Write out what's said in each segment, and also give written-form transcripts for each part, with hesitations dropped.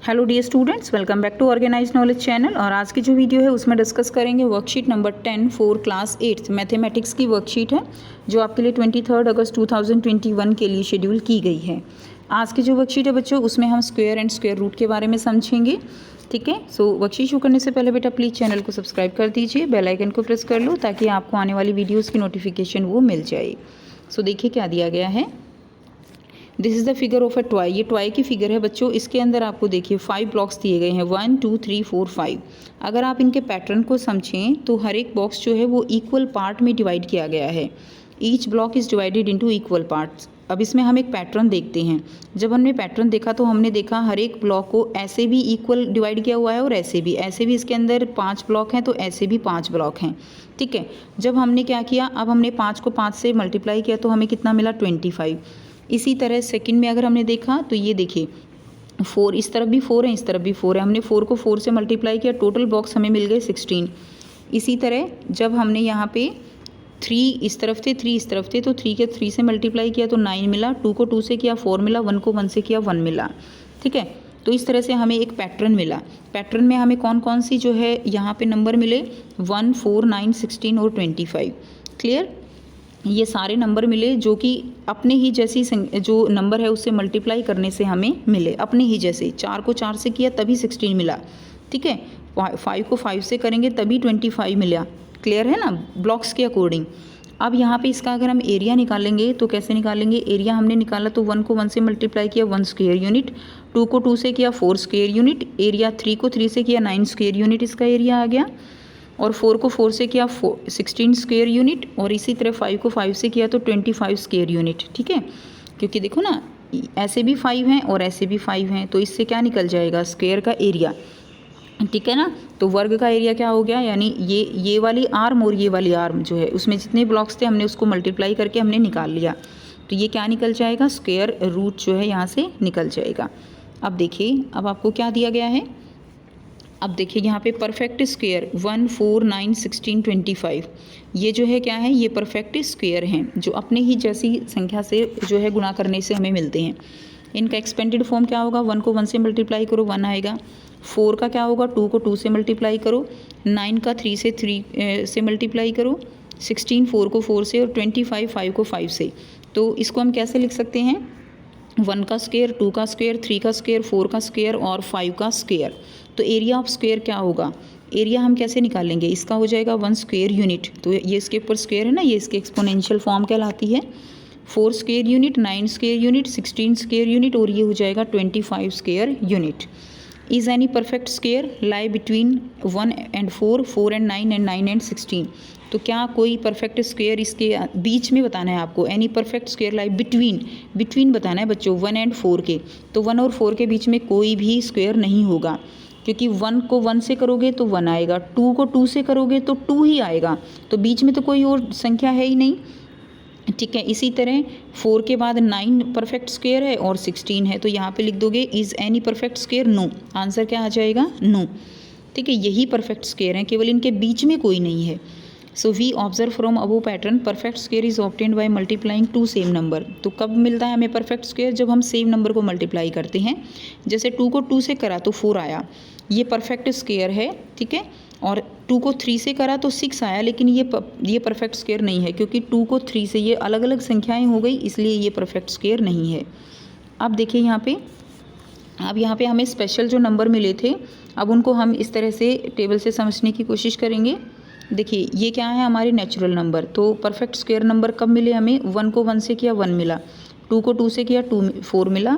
Hello dear students, welcome back to organise knowledge channel. और आज की जो वीडियो है उसमें डिस्कस करेंगे worksheet number 10 for class 8 mathematics की वर्कशीट है जो आपके लिए 23 अगस्त 2021 के लिए शेड्यूल की गई है। आज की जो वर्कशीट है बच्चों उसमें हम स्क्वायर एंड स्क्वायर रूट के बारे में समझेंगे। ठीक है, सो वर्कशीट शुरू करने से पहले बेटा प्लीज़ चैनल को सब्सक्राइब कर दीजिए, बेल आइकन को प्रेस कर लो ताकि आपको आने वाली वीडियोज़ की नोटिफिकेशन वो मिल जाए। सो देखिए क्या दिया गया है। This is the figure of a toy. ये टॉय की फिगर है बच्चों। इसके अंदर आपको देखिए 5 ब्लॉक्स दिए गए हैं, 1 2 3 4 5। अगर आप इनके पैटर्न को समझें तो हर एक बॉक्स जो है वो इक्वल पार्ट में डिवाइड किया गया है। Each block is divided into equal parts. अब इसमें हम एक पैटर्न देखते हैं। जब हमने पैटर्न देखा तो हमने देखा हर एक ब्लॉक को ऐसे भी इक्वल डिवाइड किया हुआ है और ऐसे भी इसके अंदर 5 ब्लॉक हैं तो ऐसे भी 5 ब्लॉक हैं। ठीक है, जब हमने क्या किया, अब हमने 5 को 5 से मल्टीप्लाई किया तो हमें कितना मिला 25। इसी तरह सेकंड में अगर हमने देखा तो ये देखिए 4, इस तरफ भी 4 है, इस तरफ भी 4 है। हमने 4 को 4 से मल्टीप्लाई किया, टोटल बॉक्स हमें मिल गए 16। इसी तरह जब हमने यहाँ पे 3 इस तरफ थे, 3 इस तरफ थे, तो 3 के 3 से मल्टीप्लाई किया तो 9 मिला, 2 को 2 से किया 4 मिला, 1 को 1 से किया 1 मिला। ठीक है, तो इस तरह से हमें एक पैटर्न मिला। पैटर्न में हमें कौन कौन सी जो है यहाँ पे नंबर मिले, 1 4 9 16 और 25। क्लियर, ये सारे नंबर मिले जो कि अपने ही जैसी जो नंबर है उससे मल्टीप्लाई करने से हमें मिले, अपने ही जैसे। 4 को 4 से किया तभी 16 मिला। ठीक है, 5 को 5 से करेंगे तभी 25 मिला। क्लियर है ना, ब्लॉक्स के अकॉर्डिंग। अब यहाँ पे इसका अगर हम एरिया निकालेंगे तो कैसे निकालेंगे। एरिया हमने निकाला तो 1 को 1 से मल्टीप्लाई किया 1 स्क्वायर यूनिट, 2 को 2 से किया 4 स्क्वायर यूनिट, एरिया 3 को 3 से किया 9 स्क्वायर यूनिट इसका एरिया आ गया, और 4 को 4 से किया 16 स्क्वायर यूनिट, और इसी तरह 5 को 5 से किया तो 25 स्क्वायर यूनिट। ठीक है, क्योंकि देखो ना ऐसे भी 5 हैं और ऐसे भी 5 हैं, तो इससे क्या निकल जाएगा, स्क्वायर का एरिया। ठीक है ना, तो वर्ग का एरिया क्या हो गया, यानी ये वाली आर्म और ये वाली आर्म जो है उसमें जितने ब्लॉक्स थे हमने उसको मल्टीप्लाई करके हमने निकाल लिया, तो ये क्या निकल जाएगा, स्क्वायर रूट जो है यहाँ से निकल जाएगा। अब देखिए, अब आपको क्या दिया गया है। अब देखिए यहाँ पे परफेक्ट स्क्वायर 1 4 9 16 25, ये जो है क्या है, ये परफेक्ट स्क्वायर हैं जो अपने ही जैसी संख्या से जो है गुणा करने से हमें मिलते हैं। इनका एक्सपेंडेड फॉर्म क्या होगा, 1 को 1 से मल्टीप्लाई करो 1 आएगा, 4 का क्या होगा, 2 को 2 से मल्टीप्लाई करो, 9 का 3 से 3 से मल्टीप्लाई करो, 16 4 को 4 से, और 25 5 को 5 से। तो इसको हम कैसे लिख सकते हैं, 1 का स्क्वायर, 2 का स्क्वायर, 3 का स्क्वायर, 4 का स्क्वायर और 5 का स्क्वायर। तो एरिया ऑफ स्क्वायर क्या होगा, एरिया हम कैसे निकालेंगे, इसका हो जाएगा 1 स्क्वायर यूनिट। तो ये इसके ऊपर स्क्वायर है ना, ये इसके एक्सपोनेंशियल फॉर्म कहलाती है। 4 square unit, 9 square unit, 16 square unit, और ये हो जाएगा 25 square unit. Is any perfect square lie between 1 and 4, 4 and 9 and 9 and 16। तो क्या कोई परफेक्ट स्क्वायर इसके बीच में बताना है आपको, any perfect square lie between बताना है बच्चों 1 and 4 के। तो 1 और 4 के बीच में कोई भी स्क्वायर नहीं होगा, क्योंकि 1 को 1 से करोगे तो 1 आएगा, 2 को 2 से करोगे तो 2 ही आएगा, तो बीच में तो कोई और संख्या है ही नहीं। ठीक है, इसी तरह 4 के बाद 9 परफेक्ट स्क्वायर है और 16 है, तो यहाँ पे लिख दोगे is any perfect square, no. Answer क्या आ जाएगा, नो। ठीक है, यही परफेक्ट स्क्वायर हैं, केवल इनके बीच में कोई नहीं है। So we observe from above pattern perfect square is obtained by multiplying 2 same number. तो कब मिलता है हमें परफेक्ट स्क्वायर, जब हम सेम नंबर को मल्टीप्लाई करते हैं। जैसे 2 को 2 से करा तो 4 आया, ये परफेक्ट स्क्वायर है। ठीक है, और 2 को 3 से करा तो 6 आया, लेकिन ये परफेक्ट स्क्वायर नहीं है, क्योंकि 2 को 3 से ये अलग अलग संख्याएं हो गई, इसलिए ये परफेक्ट स्क्वायर नहीं है। अब देखिए यहाँ पे, अब यहाँ पे हमें स्पेशल जो नंबर मिले थे, अब उनको हम इस तरह से टेबल से समझने की कोशिश करेंगे। देखिए ये क्या है, हमारे नेचुरल नंबर। तो परफेक्ट स्क्वायर नंबर कब मिले हमें, 1 को 1 से किया 1 मिला, 2 को 2 से किया 4 मिला।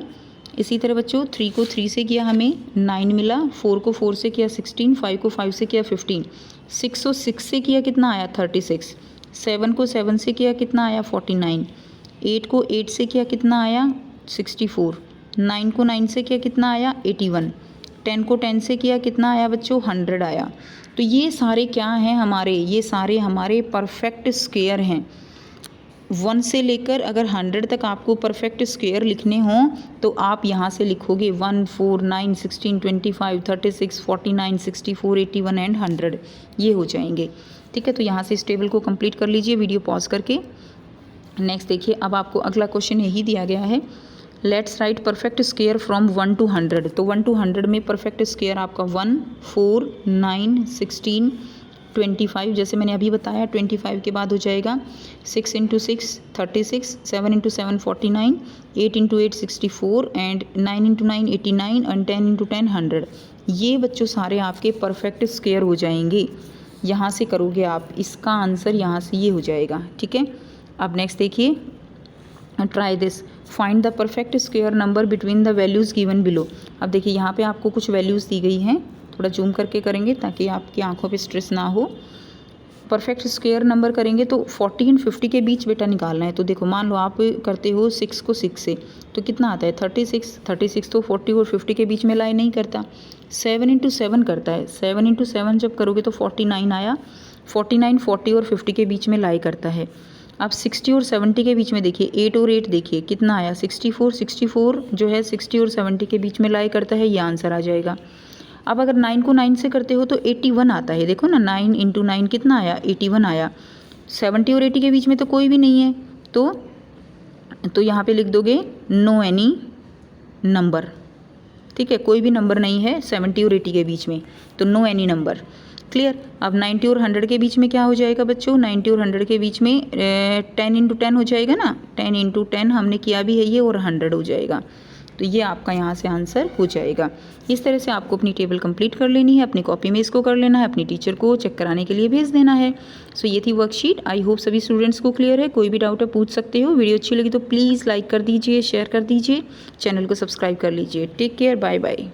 इसी तरह बच्चों 3 को 3 से किया हमें 9 मिला, 4 को 4 से किया 16, 5 को 5 से किया 15, 6 को 6 से किया कितना आया 36, 7 को 7 से किया कितना आया 49, 8 को 8 से किया कितना आया 64, 9 को 9 से किया कितना आया 81, 10 को 10 से किया कितना आया बच्चों 100 आया। तो ये सारे क्या हैं हमारे, ये सारे हमारे परफेक्ट स्क्वायर हैं। 1 से लेकर अगर 100 तक आपको परफेक्ट स्क्वायर लिखने हों तो आप यहाँ से लिखोगे 1 4 9 16 25 36 49 64 81 एंड 100, ये हो जाएंगे। ठीक है, तो यहाँ से इस टेबल को कंप्लीट कर लीजिए वीडियो पॉज करके। नेक्स्ट देखिए, अब आपको अगला क्वेश्चन यही दिया गया है। Let's write perfect square from 1 to 100। तो 1 to 100 में परफेक्ट स्क्वायर आपका 1, 4, 9, 16, 25, जैसे मैंने अभी बताया 25 के बाद हो जाएगा 6 × 6 36, 7 × 7 49, 8 × 8 64 एंड 9 × 9 89 एंड 10 × 10 100। ये बच्चों सारे आपके परफेक्ट स्क्वायर हो जाएंगे। यहाँ से करोगे आप, इसका आंसर यहाँ से ये हो जाएगा। ठीक है, अब नेक्स्ट देखिए, try this, find the perfect square number between the values given below. अब देखिए यहाँ पे आपको कुछ वैल्यूज़ दी गई हैं, थोड़ा जूम करके करेंगे ताकि आपकी आंखों पे स्ट्रेस ना हो। परफेक्ट स्क्वायर नंबर करेंगे तो 40 और 50 के बीच बेटा निकालना है। तो देखो मान लो आप करते हो 6 को 6 से, तो कितना आता है 36। 36 तो 40 और 50 के बीच में लाई नहीं करता, 7 × 7 करता है। 7 × 7 जब करोगे तो 49 आया। 49 40 और 50 के बीच में लाई करता है। अब 60 और 70 के बीच में देखिए, 8 और 8 देखिए कितना आया 64। 64 जो है 60 और 70 के बीच में लाई करता है, ये आंसर आ जाएगा। अब अगर 9 को 9 से करते हो तो 81 आता है। देखो ना 9 × 9 कितना आया 81 आया। 70 और 80 के बीच में तो कोई भी नहीं है, तो यहाँ पे लिख दोगे नो एनी नंबर। ठीक है, कोई भी नंबर नहीं है 70 और 80 के बीच में, तो नो एनी नंबर। क्लियर। अब 90 और 100 के बीच में क्या हो जाएगा बच्चों, 90 और 100 के बीच में 10 × 10 हो जाएगा ना, 10 × 10 हमने किया भी है ये, और 100 हो जाएगा। तो ये आपका यहाँ से आंसर हो जाएगा। इस तरह से आपको अपनी टेबल कंप्लीट कर लेनी है, अपनी कॉपी में इसको कर लेना है, अपनी टीचर को चेक कराने के लिए भेज देना है। सो ये थी वर्कशीट। आई होप सभी स्टूडेंट्स को क्लियर है। कोई भी डाउट है पूछ सकते हो। वीडियो अच्छी लगी तो प्लीज़ लाइक कर दीजिए, शेयर कर दीजिए, चैनल को सब्सक्राइब कर लीजिए। Take care, bye bye.